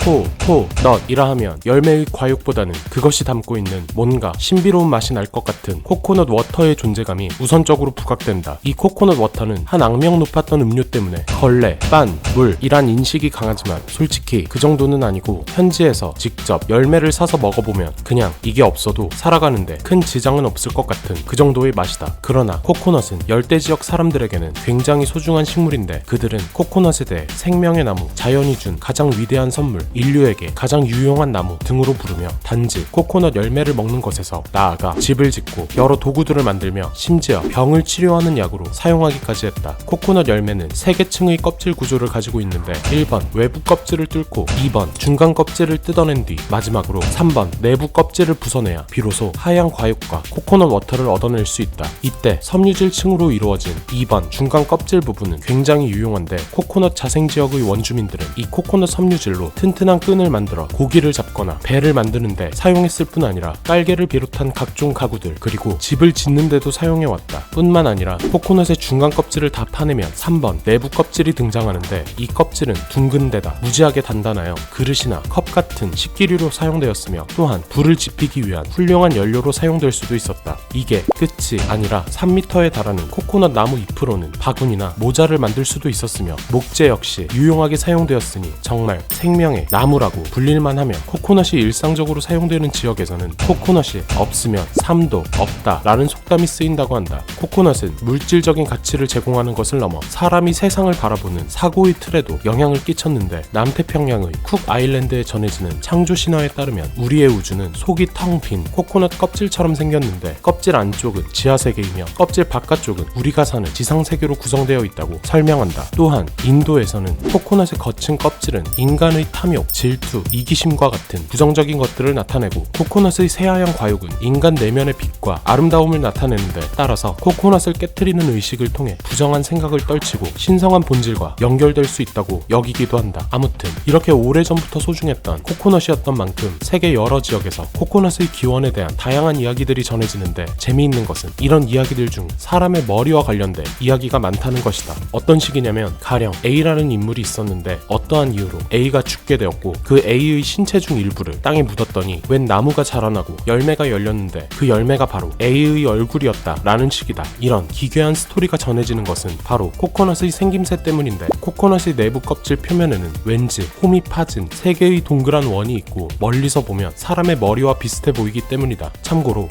코코넛이라 하면 열매의 과육보다는 그것이 담고 있는 뭔가 신비로운 맛이 날 것 같은 코코넛 워터의 존재감이 우선적으로 부각된다. 이 코코넛 워터는 한 악명 높았던 음료 때문에 걸레, 빤, 물이란 인식이 강하지만 솔직히 그 정도는 아니고 현지에서 직접 열매를 사서 먹어보면 그냥 이게 없어도 살아가는데 큰 지장은 없을 것 같은 그 정도의 맛이다. 그러나 코코넛은 열대지역 사람들에게는 굉장히 소중한 식물인데 그들은 코코넛에 대해 생명의 나무, 자연이 준 가장 위대한 선물, 인류에게 가장 유용한 나무 등으로 부르며 단지 코코넛 열매를 먹는 것에서 나아가 집을 짓고 여러 도구들을 만들며 심지어 병을 치료하는 약으로 사용하기까지 했다. 코코넛 열매는 3계층의 껍질 구조를 가지고 있는데 1번 외부 껍질을 뚫고 2번 중간 껍질을 뜯어낸 뒤 마지막으로 3번 내부 껍질을 부숴내야 비로소 하얀 과육과 코코넛 워터를 얻어낼 수 있다. 이때 섬유질층으로 이루어진 2번 중간 껍질 부분은 굉장히 유용한데 코코넛 자생지역의 원주민들은 이 코코넛 섬유질로 튼튼한 끈을 만들어 고기를 잡거나 배를 만드는데 사용했을 뿐 아니라 깔개를 비롯한 각종 가구들 그리고 집을 짓는데도 사용해왔다. 뿐만 아니라 코코넛의 중간 껍질을 다 파내면 3번 내부 껍질이 등장하는데 이 껍질은 둥근 데다 무지하게 단단하여 그릇이나 컵 같은 식기류로 사용되었으며 또한 불을 지피기 위한 훌륭한 연료로 사용될 수도 있었다. 이게 끝이 아니라 3m에 달하는 코코넛 나무 잎으로는 바구니나 모자를 만들 수도 있었으며 목재 역시 유용하게 사용되었으니 정말 생명의 나무라고 불릴만 하며 코코넛이 일상적으로 사용되는 지역에서는 코코넛이 없으면 삶도 없다 라는 속담이 쓰인다고 한다. 코코넛은 물질적인 가치를 제공하는 것을 넘어 사람이 세상을 바라보는 사고의 틀에도 영향을 끼쳤는데 남태평양의 쿡 아일랜드에 전해지는 창조 신화에 따르면 우리의 우주는 속이 텅 빈 코코넛 껍질처럼 생겼는데 껍질 안쪽은 지하세계이며 껍질 바깥쪽은 우리가 사는 지상세계로 구성되어 있다고 설명한다. 또한 인도에서는 코코넛의 거친 껍질은 인간의 탐욕, 질투, 이기심과 같은 부정적인 것들을 나타내고 코코넛의 새하얀 과육은 인간 내면의 빛과 아름다움을 나타내는데 따라서 코코넛을 깨트리는 의식을 통해 부정한 생각을 떨치고 신성한 본질과 연결될 수 있다고 여기기도 한다. 아무튼 이렇게 오래전부터 소중했던 코코넛이었던 만큼 세계 여러 지역에서 코코넛의 기원에 대한 다양한 이야기들이 전해지는데 재미있는 것은 이런 이야기들 중 사람의 머리와 관련된 이야기가 많다는 것이다. 어떤 식이냐면 가령 A라는 인물이 있었는데 어떠한 이유로 A가 죽게 되었고 그 A의 신체 중 일부를 땅에 묻었더니 웬 나무가 자라나고 열매가 열렸는데 그 열매가 바로 A의 얼굴이었다 라는 식이다. 이런 기괴한 스토리가 전해지는 것은 바로 코코넛의 생김새 때문인데 코코넛의 내부 껍질 표면에는 왠지 홈이 파진 3개의 동그란 원이 있고 멀리서 보면 사람의 머리와 비슷해 보이기 때문이다. 참고로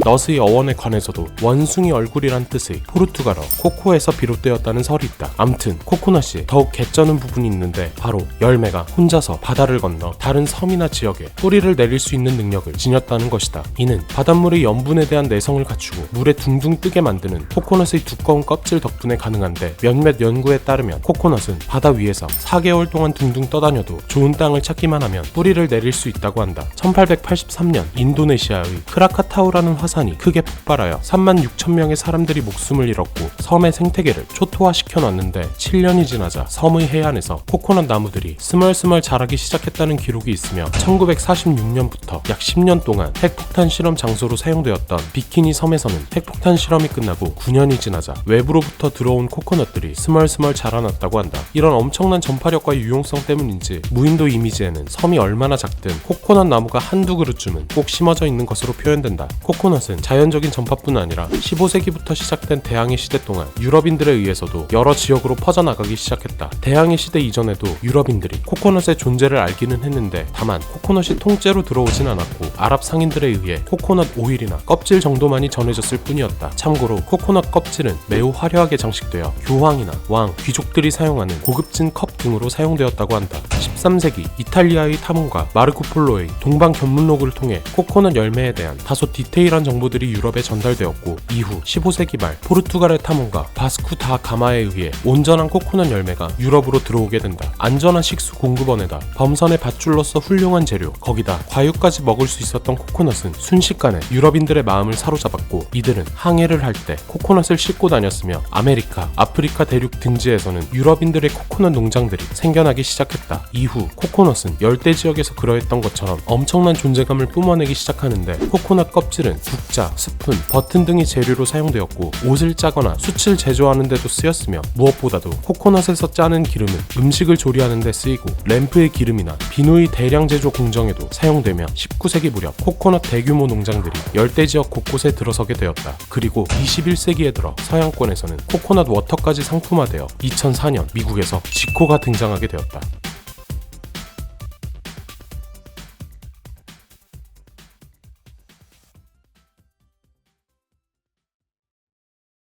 넛의 어원에 관해서도 원숭이 얼굴이란 뜻의 포르투갈어 코코에서 비롯되었다는 설이 있다. 암튼 코코넛이 더욱 개쩌는 부분이 있는데 바로 열매가 혼자서 바다를 건너 다른 섬이나 지역에 뿌리를 내릴 수 있는 능력을 지녔다는 것이다. 이는 바닷물의 염분에 대한 내성을 갖추고 물에 둥둥 뜨게 만드는 코코넛의 두꺼운 껍질 덕분에 가능한데 몇몇 연구에 따르면 코코넛은 바다 위에서 4개월 동안 둥둥 떠다녀도 좋은 땅을 찾기만 하면 뿌리를 내릴 수 있다고 한다. 1883년 인도네시아의 크라카타우라는 화산이 크게 폭발하여 36,000명의 사람들이 목숨을 잃었고 섬의 생태계를 초토화시켜 놨는데 7년이 지나자 섬의 해안에서 코코넛 나무들이 스멀스멀 자라기 시작했다는 기록이 있으며 1946년부터 약 10년 동안 핵폭탄 실험 장소로 사용되었던 비키니 섬에서는 핵폭탄 실험이 끝나고 9년이 지나자 외부로부터 들어온 코코넛들이 스멀스멀 자라났다고 한다. 이런 엄청난 전파력과 유용성 때문인지 무인도 이미지에는 섬이 얼마나 작든 코코넛 나무가 한두 그루쯤은 꼭 심어져 있는 것으로 표현된다. 코코넛은 자연적인 전파뿐 아니라 15세기부터 시작된 대항해 시대 동안 유럽인들에 의해서도 여러 지역으로 퍼져나가기 시작했다. 대항해 시대 이전에도 유럽인들이 코코넛의 존재를 알기는 했는데 다만 코코넛이 통째로 들어오진 않았고 아랍 상인들에 의해 코코넛 오일이나 껍질 정도만이 전해졌을 뿐이었다. 참고로 코코넛 껍질은 매우 화려하게 장식되어 교황이나 왕, 귀족들이 사용하는 고급진 컵 등으로 사용되었다고 한다. 13세기 이탈리아의 탐험가 마르코 폴로의 동방 견문록을 통해 코코넛 열매에 대한 다소 디테일한 정보들이 유럽에 전달되었고 이후 15세기 말 포르투갈의 탐험가 바스쿠 다 가마에 의해 온전한 코코넛 열매가 유럽으로 들어오게 된다. 안전한 식수 공급원에다 범선의 밧줄로서 훌륭한 재료, 거기다 과육까지 먹을 수 있었던 코코넛은 순식간에 유럽인들의 마음을 사로잡았고 이들은 항해를 할 때 코코넛을 싣고 다녔으며 아메리카, 아프리카 대륙 등지에서는 유럽인들의 코코넛 농장들이 농장들이 생겨나기 시작했다. 이후 코코넛은 열대 지역에서 그러했던 것처럼 엄청난 존재감을 뿜어내기 시작하는데, 코코넛 껍질은 국자, 스푼, 버튼 등이 재료로 사용되었고 옷을 짜거나 숯을 제조하는 데도 쓰였으며, 무엇보다도 코코넛에서 짜는 기름은 음식을 조리하는 데 쓰이고 램프의 기름이나 비누의 대량 제조 공정에도 사용되며 19세기 무렵 코코넛 대규모 농장들이 열대 지역 곳곳에 들어서게 되었다. 그리고 21세기에 들어 서양권에서는 코코넛 워터까지 상품화되어 2004년 미국에서 지코가 등장하게 되었다.